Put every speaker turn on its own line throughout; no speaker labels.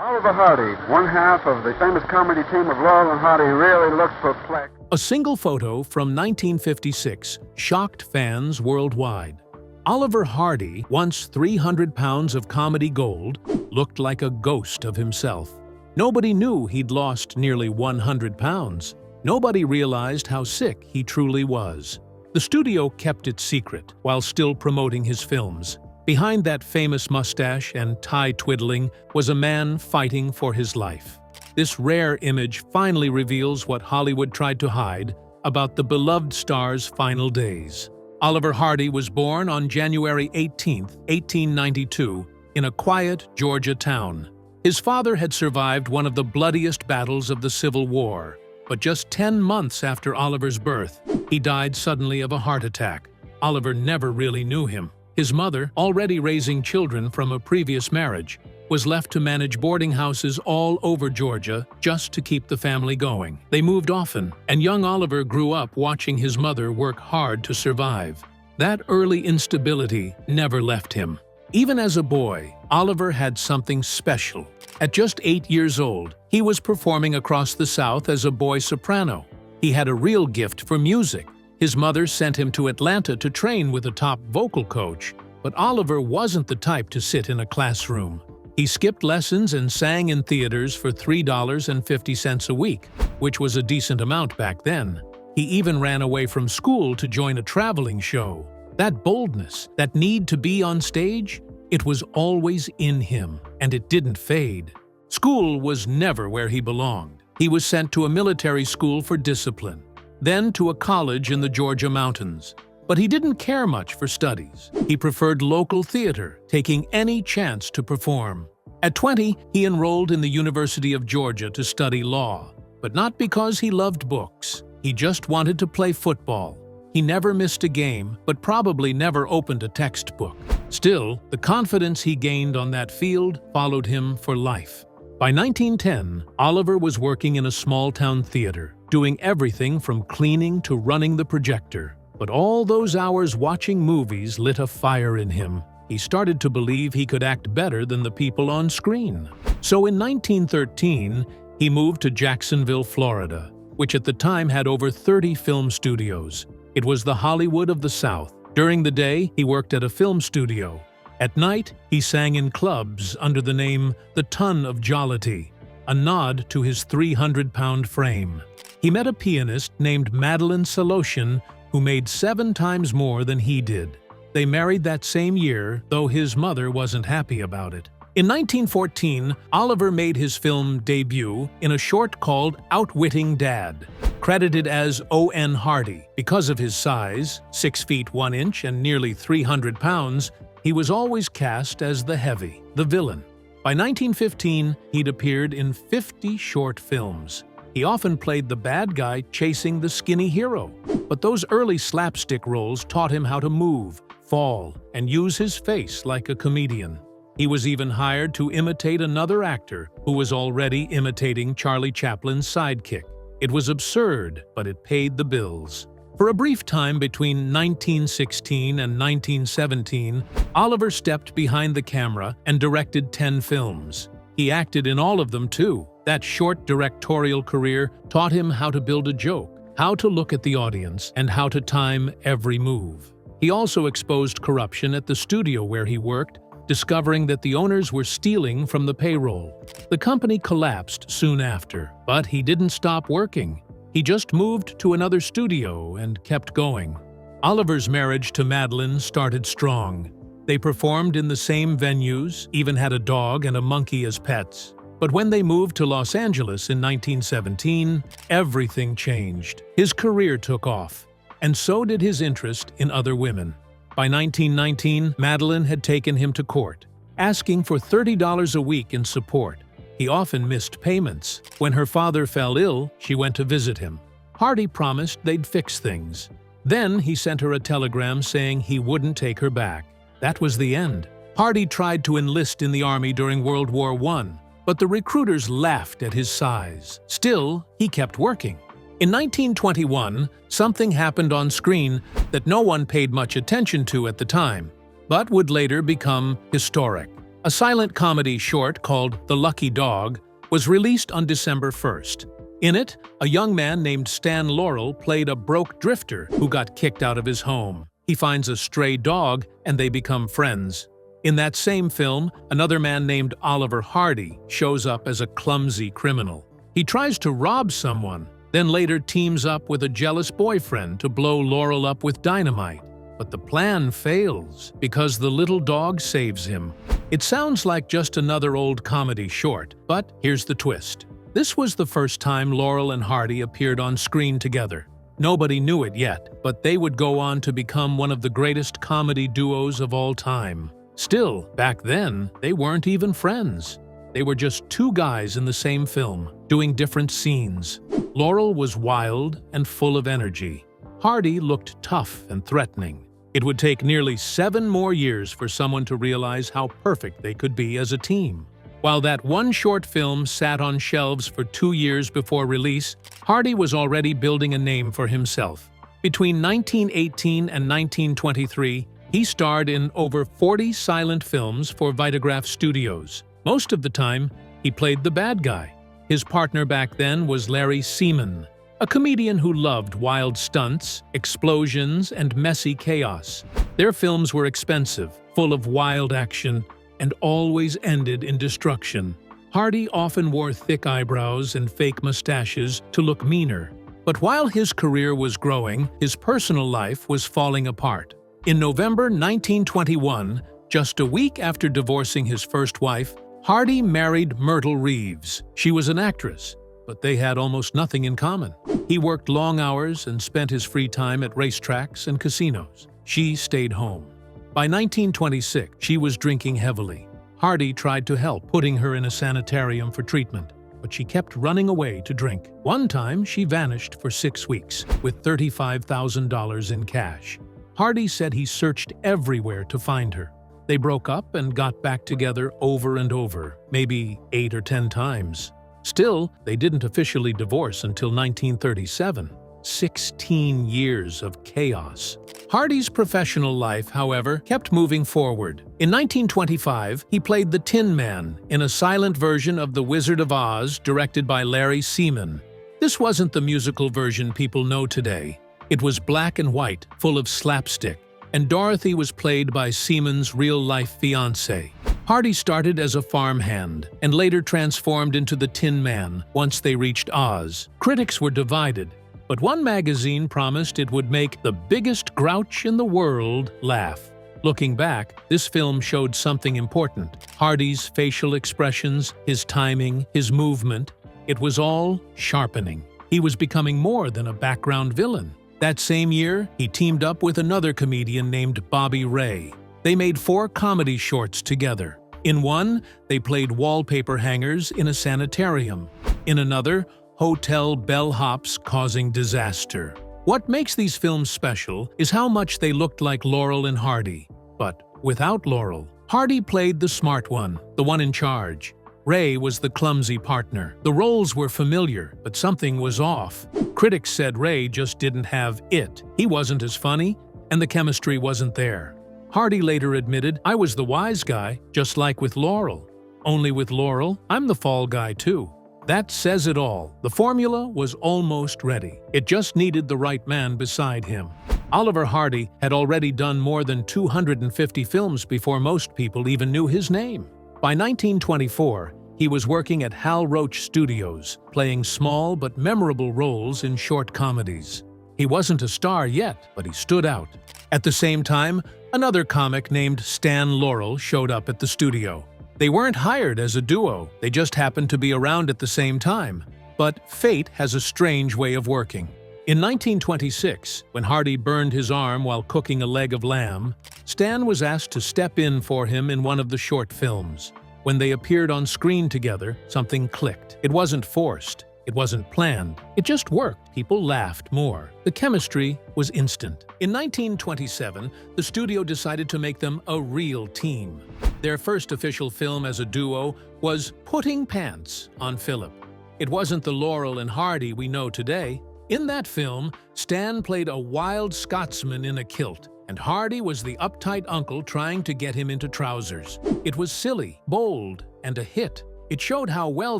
Oliver Hardy, one half of the famous comedy team of Laurel and Hardy, really looked perplexed.
A single photo from 1956 shocked fans worldwide. Oliver Hardy, once 300 pounds of comedy gold, looked like a ghost of himself. Nobody knew he'd lost nearly 100 pounds. Nobody realized how sick he truly was. The studio kept it secret while still promoting his films. Behind that famous mustache and tie-twiddling was a man fighting for his life. This rare image finally reveals what Hollywood tried to hide about the beloved star's final days. Oliver Hardy was born on January 18, 1892, in a quiet Georgia town. His father had survived one of the bloodiest battles of the Civil War, but just 10 months after Oliver's birth, he died suddenly of a heart attack. Oliver never really knew him. His mother, already raising children from a previous marriage, was left to manage boarding houses all over Georgia just to keep the family going. They moved often, and young Oliver grew up watching his mother work hard to survive. That early instability never left him. Even as a boy, Oliver had something special. At just 8 years old, he was performing across the South as a boy soprano. He had a real gift for music. His mother sent him to Atlanta to train with a top vocal coach, but Oliver wasn't the type to sit in a classroom. He skipped lessons and sang in theaters for $3.50 a week, which was a decent amount back then. He even ran away from school to join a traveling show. That boldness, that need to be on stage, it was always in him, and it didn't fade. School was never where he belonged. He was sent to a military school for discipline, then to a college in the Georgia mountains. But he didn't care much for studies. He preferred local theater, taking any chance to perform. At 20, he enrolled in the University of Georgia to study law, but not because he loved books. He just wanted to play football. He never missed a game, but probably never opened a textbook. Still, the confidence he gained on that field followed him for life. By 1910, Oliver was working in a small-town theater, doing everything from cleaning to running the projector. But all those hours watching movies lit a fire in him. He started to believe he could act better than the people on screen. So in 1913, he moved to Jacksonville, Florida, which at the time had over 30 film studios. It was the Hollywood of the South. During the day, he worked at a film studio. At night, he sang in clubs under the name The Ton of Jollity, a nod to his 300-pound frame. He met a pianist named Madeline Soloshin who made 7 times more than he did. They married that same year, though his mother wasn't happy about it. In 1914, Oliver made his film debut in a short called Outwitting Dad, credited as O.N. Hardy. Because of his size, 6 feet 1 inch and nearly 300 pounds, he was always cast as the heavy, the villain. By 1915, he'd appeared in 50 short films. He often played the bad guy chasing the skinny hero. But those early slapstick roles taught him how to move, fall, and use his face like a comedian. He was even hired to imitate another actor who was already imitating Charlie Chaplin's sidekick. It was absurd, but it paid the bills. For a brief time between 1916 and 1917, Oliver stepped behind the camera and directed 10 films. He acted in all of them too. That short directorial career taught him how to build a joke, how to look at the audience, and how to time every move. He also exposed corruption at the studio where he worked, discovering that the owners were stealing from the payroll. The company collapsed soon after, but he didn't stop working. He just moved to another studio and kept going. Oliver's marriage to Madeline started strong. They performed in the same venues, even had a dog and a monkey as pets. But when they moved to Los Angeles in 1917, everything changed. His career took off, and so did his interest in other women. By 1919, Madeline had taken him to court, asking for $30 a week in support. He often missed payments. When her father fell ill, she went to visit him. Hardy promised they'd fix things. Then he sent her a telegram saying he wouldn't take her back. That was the end. Hardy tried to enlist in the army during World War I, but the recruiters laughed at his size. Still, he kept working. In 1921, something happened on screen that no one paid much attention to at the time, but would later become historic. A silent comedy short called The Lucky Dog was released on December 1st. In it, a young man named Stan Laurel played a broke drifter who got kicked out of his home. He finds a stray dog and they become friends. In that same film, another man named Oliver Hardy shows up as a clumsy criminal. He tries to rob someone, then later teams up with a jealous boyfriend to blow Laurel up with dynamite. But the plan fails because the little dog saves him. It sounds like just another old comedy short, but here's the twist. This was the first time Laurel and Hardy appeared on screen together. Nobody knew it yet, but they would go on to become one of the greatest comedy duos of all time. Still, back then, they weren't even friends. They were just two guys in the same film, doing different scenes. Laurel was wild and full of energy. Hardy looked tough and threatening. It would take nearly 7 more years for someone to realize how perfect they could be as a team. While that one short film sat on shelves for 2 years before release, Hardy was already building a name for himself. Between 1918 and 1923, he starred in over 40 silent films for Vitagraph Studios. Most of the time, he played the bad guy. His partner back then was Larry Seaman, a comedian who loved wild stunts, explosions, and messy chaos. Their films were expensive, full of wild action, and always ended in destruction. Hardy often wore thick eyebrows and fake mustaches to look meaner. But while his career was growing, his personal life was falling apart. In November 1921, just a week after divorcing his first wife, Hardy married Myrtle Reeves. She was an actress, but they had almost nothing in common. He worked long hours and spent his free time at racetracks and casinos. She stayed home. By 1926, she was drinking heavily. Hardy tried to help, putting her in a sanitarium for treatment, but she kept running away to drink. One time, she vanished for 6 weeks, with $35,000 in cash. Hardy said he searched everywhere to find her. They broke up and got back together over and over, maybe 8 or 10 times. Still, they didn't officially divorce until 1937. 16 years of chaos. Hardy's professional life, however, kept moving forward. In 1925, he played the Tin Man in a silent version of The Wizard of Oz directed by Larry Seaman. This wasn't the musical version people know today. It was black and white, full of slapstick, and Dorothy was played by Seaman's real-life fiancée. Hardy started as a farmhand and later transformed into the Tin Man once they reached Oz. Critics were divided, but one magazine promised it would make the biggest grouch in the world laugh. Looking back, this film showed something important. Hardy's facial expressions, his timing, his movement, it was all sharpening. He was becoming more than a background villain. That same year, he teamed up with another comedian named Bobby Ray. They made 4 comedy shorts together. In one, they played wallpaper hangers in a sanitarium. In another, hotel bellhops causing disaster. What makes these films special is how much they looked like Laurel and Hardy. But without Laurel, Hardy played the smart one, the one in charge. Ray was the clumsy partner. The roles were familiar, but something was off. Critics said Ray just didn't have it. He wasn't as funny, and the chemistry wasn't there. Hardy later admitted, "I was the wise guy, just like with Laurel. Only with Laurel, I'm the fall guy too." That says it all. The formula was almost ready. It just needed the right man beside him. Oliver Hardy had already done more than 250 films before most people even knew his name. By 1924, he was working at Hal Roach Studios, playing small but memorable roles in short comedies. He wasn't a star yet, but he stood out. At the same time, another comic named Stan Laurel showed up at the studio. They weren't hired as a duo, they just happened to be around at the same time. But fate has a strange way of working. In 1926, when Hardy burned his arm while cooking a leg of lamb, Stan was asked to step in for him in one of the short films. When they appeared on screen together, something clicked. It wasn't forced. It wasn't planned. It just worked. People laughed more. The chemistry was instant. In 1927, the studio decided to make them a real team. Their first official film as a duo was Putting Pants on Philip. It wasn't the Laurel and Hardy we know today. In that film, Stan played a wild Scotsman in a kilt, and Hardy was the uptight uncle trying to get him into trousers. It was silly, bold, and a hit. It showed how well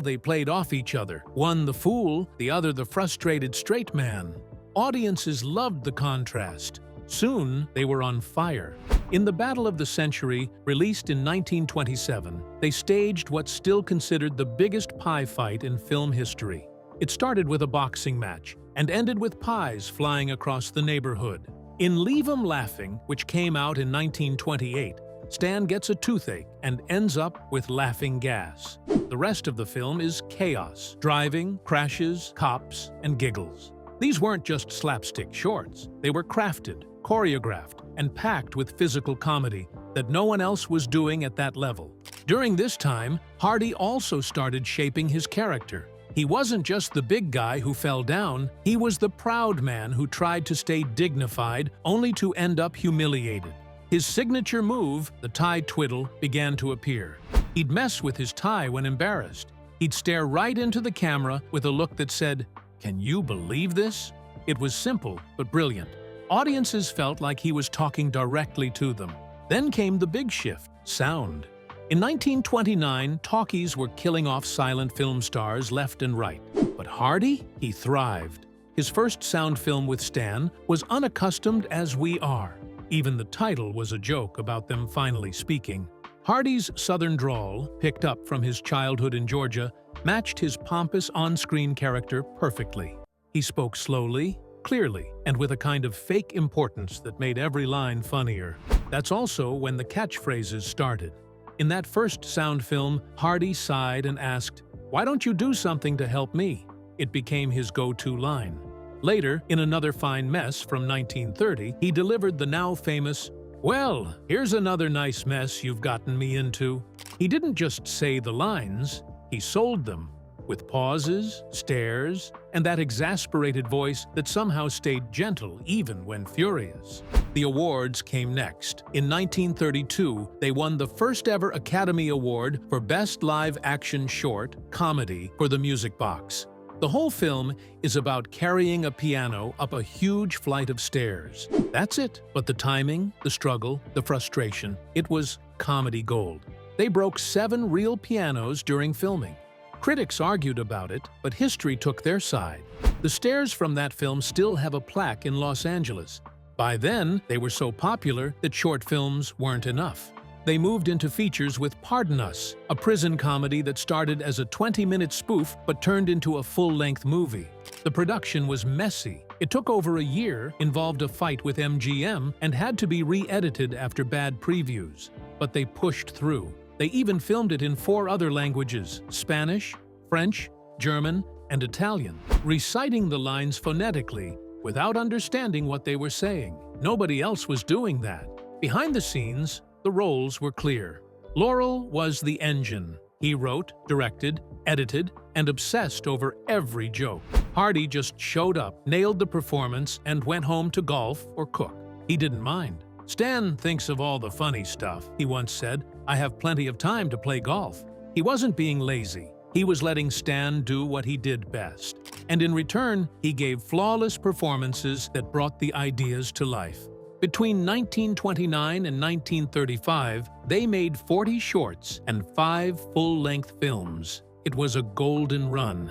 they played off each other, one the fool, the other the frustrated straight man. Audiences loved the contrast. Soon, they were on fire. In The Battle of the Century, released in 1927, they staged what's still considered the biggest pie fight in film history. It started with a boxing match and ended with pies flying across the neighborhood. In Leave 'Em Laughing, which came out in 1928, Stan gets a toothache and ends up with laughing gas. The rest of the film is chaos, driving, crashes, cops, and giggles. These weren't just slapstick shorts. They were crafted, choreographed, and packed with physical comedy that no one else was doing at that level. During this time, Hardy also started shaping his character. He wasn't just the big guy who fell down, he was the proud man who tried to stay dignified only to end up humiliated. His signature move, the tie-twiddle, began to appear. He'd mess with his tie when embarrassed. He'd stare right into the camera with a look that said, "Can you believe this?" It was simple but brilliant. Audiences felt like he was talking directly to them. Then came the big shift, sound. In 1929, talkies were killing off silent film stars left and right. But Hardy? He thrived. His first sound film with Stan was Unaccustomed as We Are. Even the title was a joke about them finally speaking. Hardy's southern drawl, picked up from his childhood in Georgia, matched his pompous on-screen character perfectly. He spoke slowly, clearly, and with a kind of fake importance that made every line funnier. That's also when the catchphrases started. In that first sound film, Hardy sighed and asked, "Why don't you do something to help me?" It became his go-to line. Later, in Another Fine Mess from 1930, he delivered the now famous, "Well, here's another nice mess you've gotten me into." He didn't just say the lines, he sold them, with pauses, stares, and that exasperated voice that somehow stayed gentle even when furious. The awards came next. In 1932, they won the first-ever Academy Award for Best Live Action Short Comedy for The Music Box. The whole film is about carrying a piano up a huge flight of stairs. That's it. But the timing, the struggle, the frustration, it was comedy gold. They broke 7 real pianos during filming. Critics argued about it, but history took their side. The stairs from that film still have a plaque in Los Angeles. By then, they were so popular that short films weren't enough. They moved into features with Pardon Us, a prison comedy that started as a 20-minute spoof but turned into a full-length movie. The production was messy. It took over a year, involved a fight with MGM, and had to be re-edited after bad previews. But they pushed through. They even filmed it in 4 other languages: Spanish, French, German, and Italian, reciting the lines phonetically without understanding what they were saying. Nobody else was doing that. Behind the scenes, the roles were clear. Laurel was the engine. He wrote, directed, edited, and obsessed over every joke. Hardy just showed up, nailed the performance, and went home to golf or cook. He didn't mind. "Stan thinks of all the funny stuff," he once said. "I have plenty of time to play golf." He wasn't being lazy. He was letting Stan do what he did best. And in return, he gave flawless performances that brought the ideas to life. Between 1929 and 1935, they made 40 shorts and 5 full-length films. It was a golden run.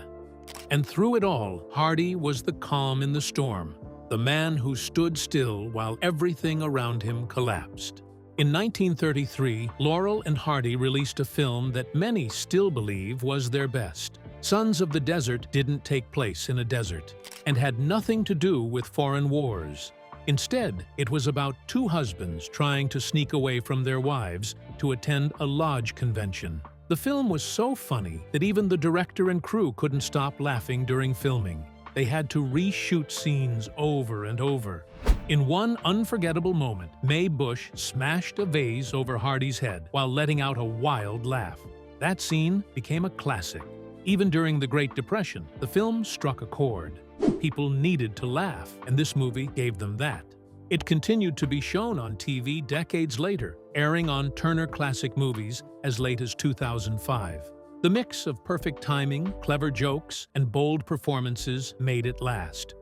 And through it all, Hardy was the calm in the storm, the man who stood still while everything around him collapsed. In 1933, Laurel and Hardy released a film that many still believe was their best. Sons of the Desert didn't take place in a desert and had nothing to do with foreign wars. Instead, it was about 2 husbands trying to sneak away from their wives to attend a lodge convention. The film was so funny that even the director and crew couldn't stop laughing during filming. They had to reshoot scenes over and over. In one unforgettable moment, Mae Bush smashed a vase over Hardy's head while letting out a wild laugh. That scene became a classic. Even during the Great Depression, the film struck a chord. People needed to laugh, and this movie gave them that. It continued to be shown on TV decades later, airing on Turner Classic Movies as late as 2005. The mix of perfect timing, clever jokes, and bold performances made it last.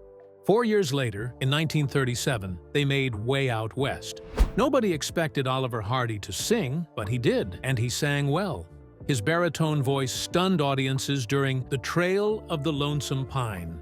4 years later, in 1937, they made Way Out West. Nobody expected Oliver Hardy to sing, but he did, and he sang well. His baritone voice stunned audiences during The Trail of the Lonesome Pine.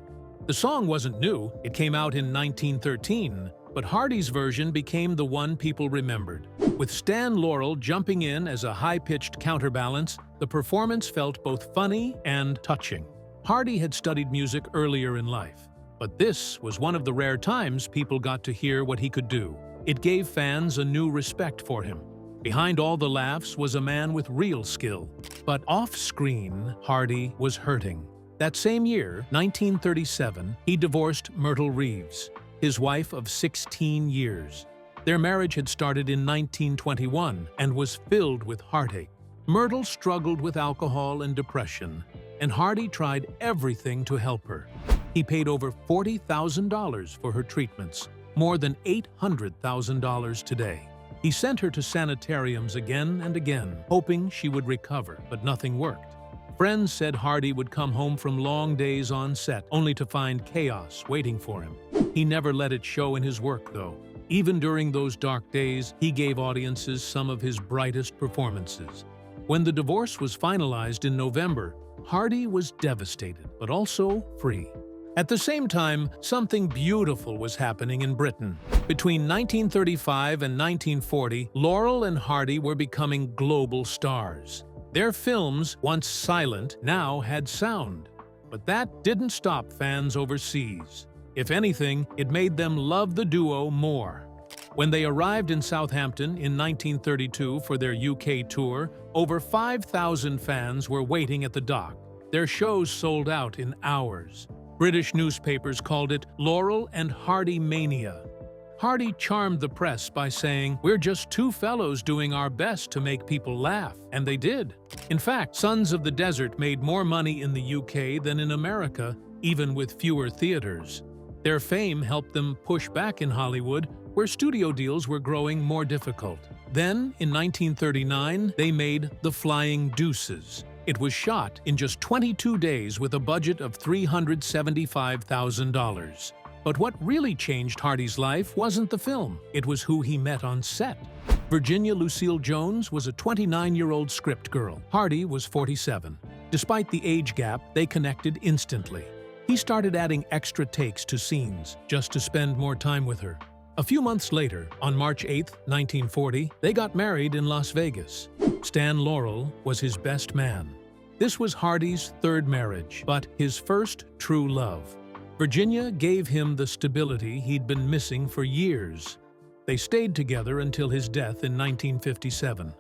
The song wasn't new, it came out in 1913, but Hardy's version became the one people remembered. With Stan Laurel jumping in as a high-pitched counterbalance, the performance felt both funny and touching. Hardy had studied music earlier in life, but this was one of the rare times people got to hear what he could do. It gave fans a new respect for him. Behind all the laughs was a man with real skill. But off-screen, Hardy was hurting. That same year, 1937, he divorced Myrtle Reeves, his wife of 16 years. Their marriage had started in 1921 and was filled with heartache. Myrtle struggled with alcohol and depression, and Hardy tried everything to help her. He paid over $40,000 for her treatments, more than $800,000 today. He sent her to sanitariums again and again, hoping she would recover, but nothing worked. Friends said Hardy would come home from long days on set, only to find chaos waiting for him. He never let it show in his work, though. Even during those dark days, he gave audiences some of his brightest performances. When the divorce was finalized in November, Hardy was devastated, but also free. At the same time, something beautiful was happening in Britain. Between 1935 and 1940, Laurel and Hardy were becoming global stars. Their films, once silent, now had sound. But that didn't stop fans overseas. If anything, it made them love the duo more. When they arrived in Southampton in 1932 for their UK tour, over 5,000 fans were waiting at the dock. Their shows sold out in hours. British newspapers called it Laurel and Hardy Mania. Hardy charmed the press by saying, "We're just two fellows doing our best to make people laugh," and they did. In fact, Sons of the Desert made more money in the UK than in America, even with fewer theaters. Their fame helped them push back in Hollywood, where studio deals were growing more difficult. Then, in 1939, they made The Flying Deuces. It was shot in just 22 days with a budget of $375,000. But what really changed Hardy's life wasn't the film, it was who he met on set. Virginia Lucille Jones was a 29-year-old script girl. Hardy was 47. Despite the age gap, they connected instantly. He started adding extra takes to scenes, just to spend more time with her. A few months later, on March 8, 1940, they got married in Las Vegas. Stan Laurel was his best man. This was Hardy's third marriage, but his first true love. Virginia gave him the stability he'd been missing for years. They stayed together until his death in 1957.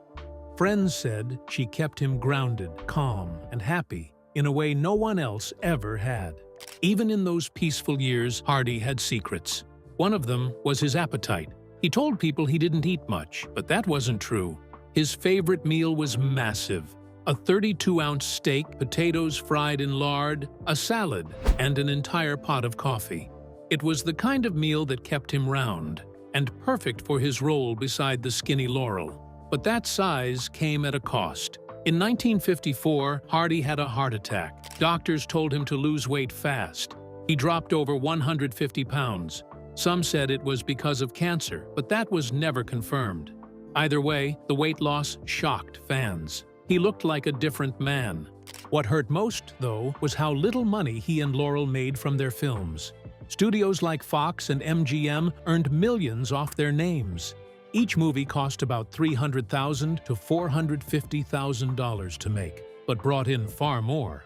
Friends said she kept him grounded, calm, and happy in a way no one else ever had. Even in those peaceful years, Hardy had secrets. One of them was his appetite. He told people he didn't eat much, but that wasn't true. His favorite meal was massive. A 32-ounce steak, potatoes fried in lard, a salad, and an entire pot of coffee. It was the kind of meal that kept him round, and perfect for his role beside the skinny Laurel. But that size came at a cost. In 1954, Hardy had a heart attack. Doctors told him to lose weight fast. He dropped over 150 pounds. Some said it was because of cancer, but that was never confirmed. Either way, the weight loss shocked fans. He looked like a different man. What hurt most, though, was how little money he and Laurel made from their films. Studios like Fox and MGM earned millions off their names. Each movie cost about $300,000 to $450,000 to make, but brought in far more.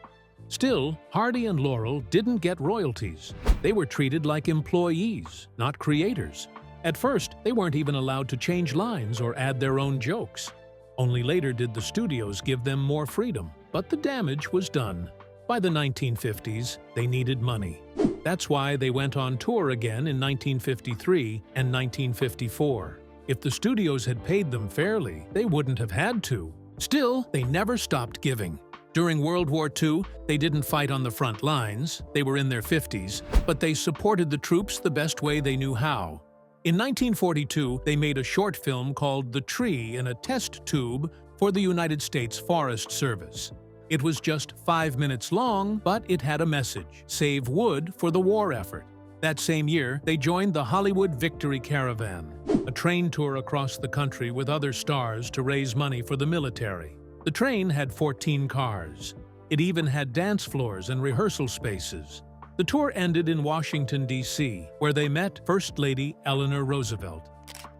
Still, Hardy and Laurel didn't get royalties. They were treated like employees, not creators. At first, they weren't even allowed to change lines or add their own jokes. Only later did the studios give them more freedom, but the damage was done. By the 1950s, they needed money. That's why they went on tour again in 1953 and 1954. If the studios had paid them fairly, they wouldn't have had to. Still, they never stopped giving. During World War II, they didn't fight on the front lines, they were in their 50s, but they supported the troops the best way they knew how. In 1942, they made a short film called The Tree in a Test Tube for the United States Forest Service. It was just 5 minutes long, but it had a message: save wood for the war effort. That same year, they joined the Hollywood Victory Caravan, a train tour across the country with other stars to raise money for the military. The train had 14 cars. It even had dance floors and rehearsal spaces. The tour ended in Washington, D.C., where they met First Lady Eleanor Roosevelt.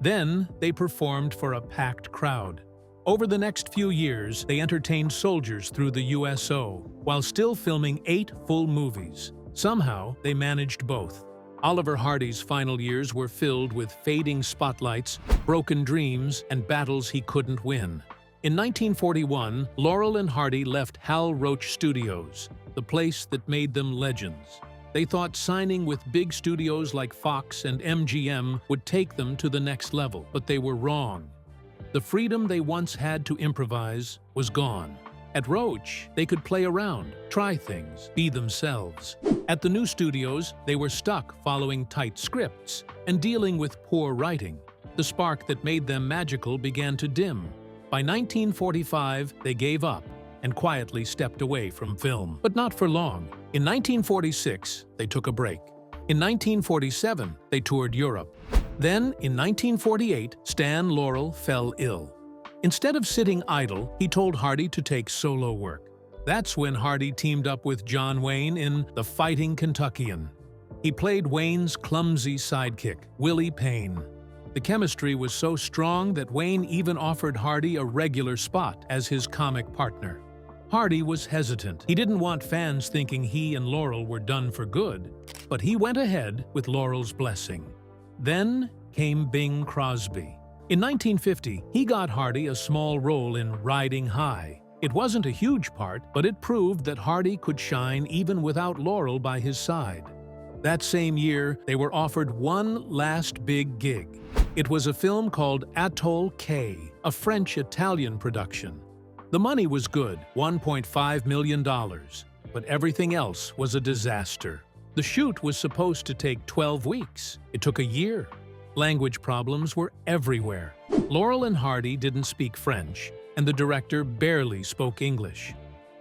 Then, they performed for a packed crowd. Over the next few years, they entertained soldiers through the USO, while still filming 8 full movies. Somehow, they managed both. Oliver Hardy's final years were filled with fading spotlights, broken dreams, and battles he couldn't win. In 1941, Laurel and Hardy left Hal Roach Studios, the place that made them legends. They thought signing with big studios like Fox and MGM would take them to the next level, but they were wrong. The freedom they once had to improvise was gone. At Roach, they could play around, try things, be themselves. At the new studios, they were stuck following tight scripts and dealing with poor writing. The spark that made them magical began to dim. By 1945, they gave up and quietly stepped away from film. But not for long. In 1946, they took a break. In 1947, they toured Europe. Then, in 1948, Stan Laurel fell ill. Instead of sitting idle, he told Hardy to take solo work. That's when Hardy teamed up with John Wayne in The Fighting Kentuckian. He played Wayne's clumsy sidekick, Willie Payne. The chemistry was so strong that Wayne even offered Hardy a regular spot as his comic partner. Hardy was hesitant. He didn't want fans thinking he and Laurel were done for good, but he went ahead with Laurel's blessing. Then came Bing Crosby. In 1950, he got Hardy a small role in Riding High. It wasn't a huge part, but it proved that Hardy could shine even without Laurel by his side. That same year, they were offered one last big gig. It was a film called Atoll K, a French-Italian production. The money was good, $1.5 million, but everything else was a disaster. The shoot was supposed to take 12 weeks. It took a year. Language problems were everywhere. Laurel and Hardy didn't speak French, and the director barely spoke English.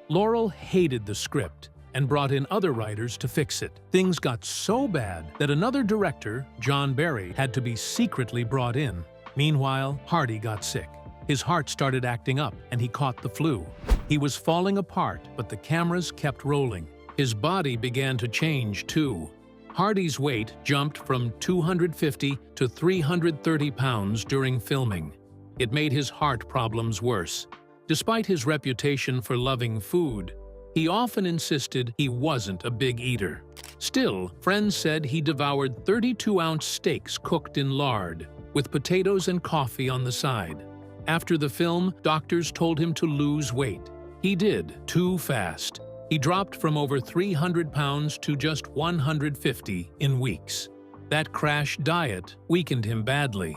Laurel hated the script and brought in other writers to fix it. Things got so bad that another director, John Barry, had to be secretly brought in. Meanwhile, Hardy got sick. His heart started acting up, and he caught the flu. He was falling apart, but the cameras kept rolling. His body began to change, too. Hardy's weight jumped from 250 to 330 pounds during filming. It made his heart problems worse. Despite his reputation for loving food, he often insisted he wasn't a big eater. Still, friends said he devoured 32-ounce steaks cooked in lard, with potatoes and coffee on the side. After the film, doctors told him to lose weight. He did, too fast. He dropped from over 300 pounds to just 150 in weeks. That crash diet weakened him badly.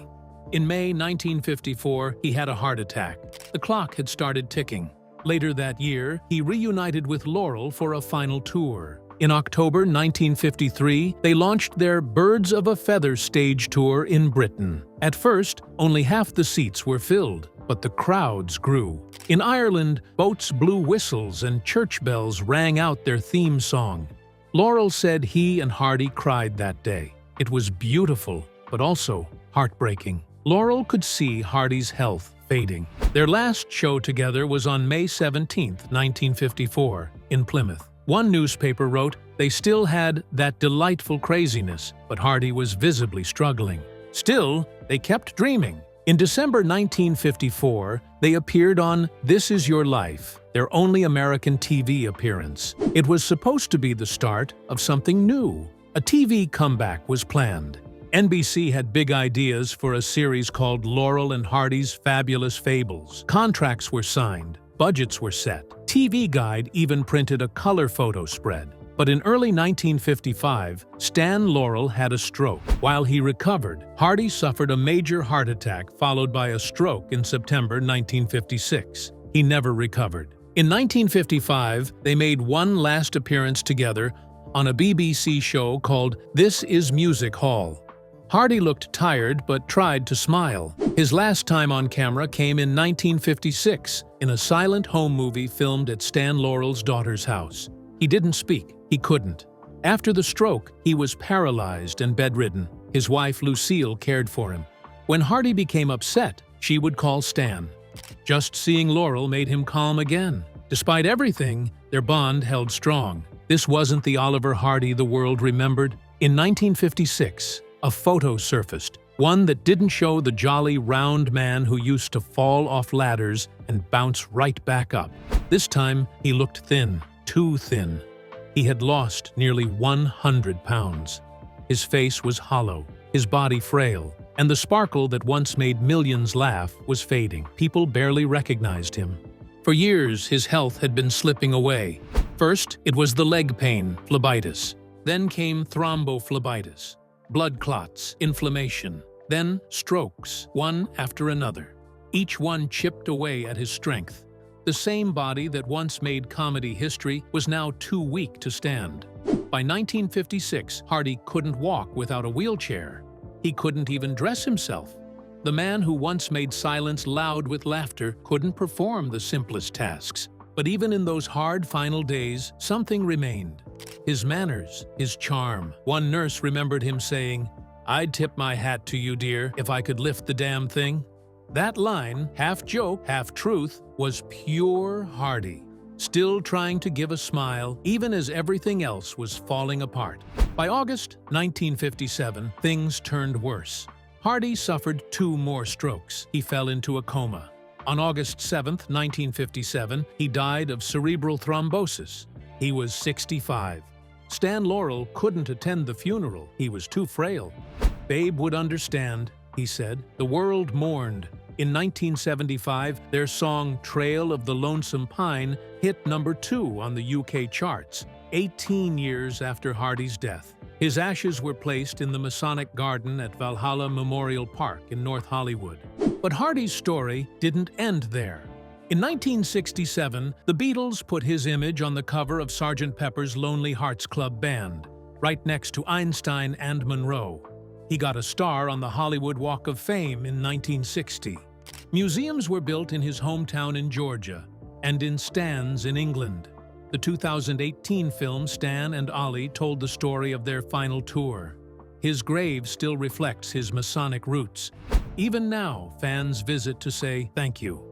In May 1954, he had a heart attack. The clock had started ticking. Later that year, he reunited with Laurel for a final tour. In October 1953, they launched their Birds of a Feather stage tour in Britain. At first, only half the seats were filled, but the crowds grew. In Ireland, boats blew whistles and church bells rang out their theme song. Laurel said he and Hardy cried that day. It was beautiful, but also heartbreaking. Laurel could see Hardy's health fading. Their last show together was on May 17, 1954, in Plymouth. One newspaper wrote they still had that delightful craziness, but Hardy was visibly struggling. Still, they kept dreaming. In December 1954, they appeared on This Is Your Life, their only American TV appearance. It was supposed to be the start of something new. A TV comeback was planned. NBC had big ideas for a series called Laurel and Hardy's Fabulous Fables. Contracts were signed. Budgets were set. TV Guide even printed a color photo spread. But in early 1955, Stan Laurel had a stroke. While he recovered, Hardy suffered a major heart attack followed by a stroke in September 1956. He never recovered. In 1955, they made one last appearance together on a BBC show called This Is Music Hall. Hardy looked tired but tried to smile. His last time on camera came in 1956 in a silent home movie filmed at Stan Laurel's daughter's house. He didn't speak. He couldn't. After the stroke, he was paralyzed and bedridden. His wife, Lucille, cared for him. When Hardy became upset, she would call Stan. Just seeing Laurel made him calm again. Despite everything, their bond held strong. This wasn't the Oliver Hardy the world remembered. In 1956, a photo surfaced, one that didn't show the jolly, round man who used to fall off ladders and bounce right back up. This time, he looked thin, too thin. He had lost nearly 100 pounds. His face was hollow, his body frail, and the sparkle that once made millions laugh was fading. People barely recognized him. For years, his health had been slipping away. First, it was the leg pain, phlebitis. Then came thrombophlebitis, blood clots, inflammation. Then strokes, one after another. Each one chipped away at his strength. The same body that once made comedy history was now too weak to stand. By 1956, Hardy couldn't walk without a wheelchair. He couldn't even dress himself. The man who once made silence loud with laughter couldn't perform the simplest tasks. But even in those hard final days, something remained. His manners, his charm. One nurse remembered him saying, "I'd tip my hat to you, dear, if I could lift the damn thing." That line, half joke, half truth, was pure Hardy, still trying to give a smile even as everything else was falling apart. By August 1957, things turned worse. Hardy suffered 2 more strokes. He fell into a coma. On August 7, 1957, he died of cerebral thrombosis. He was 65. Stan Laurel couldn't attend the funeral. He was too frail. "Babe would understand," he said. The world mourned. In 1975, their song Trail of the Lonesome Pine hit number 2 on the UK charts, 18 years after Hardy's death. His ashes were placed in the Masonic Garden at Valhalla Memorial Park in North Hollywood. But Hardy's story didn't end there. In 1967, the Beatles put his image on the cover of Sgt. Pepper's Lonely Hearts Club Band, right next to Einstein and Monroe. He got a star on the Hollywood Walk of Fame in 1960. Museums were built in his hometown in Georgia and in Stan's in England. The 2018 film Stan and Ollie told the story of their final tour. His grave still reflects his Masonic roots. Even now, fans visit to say thank you.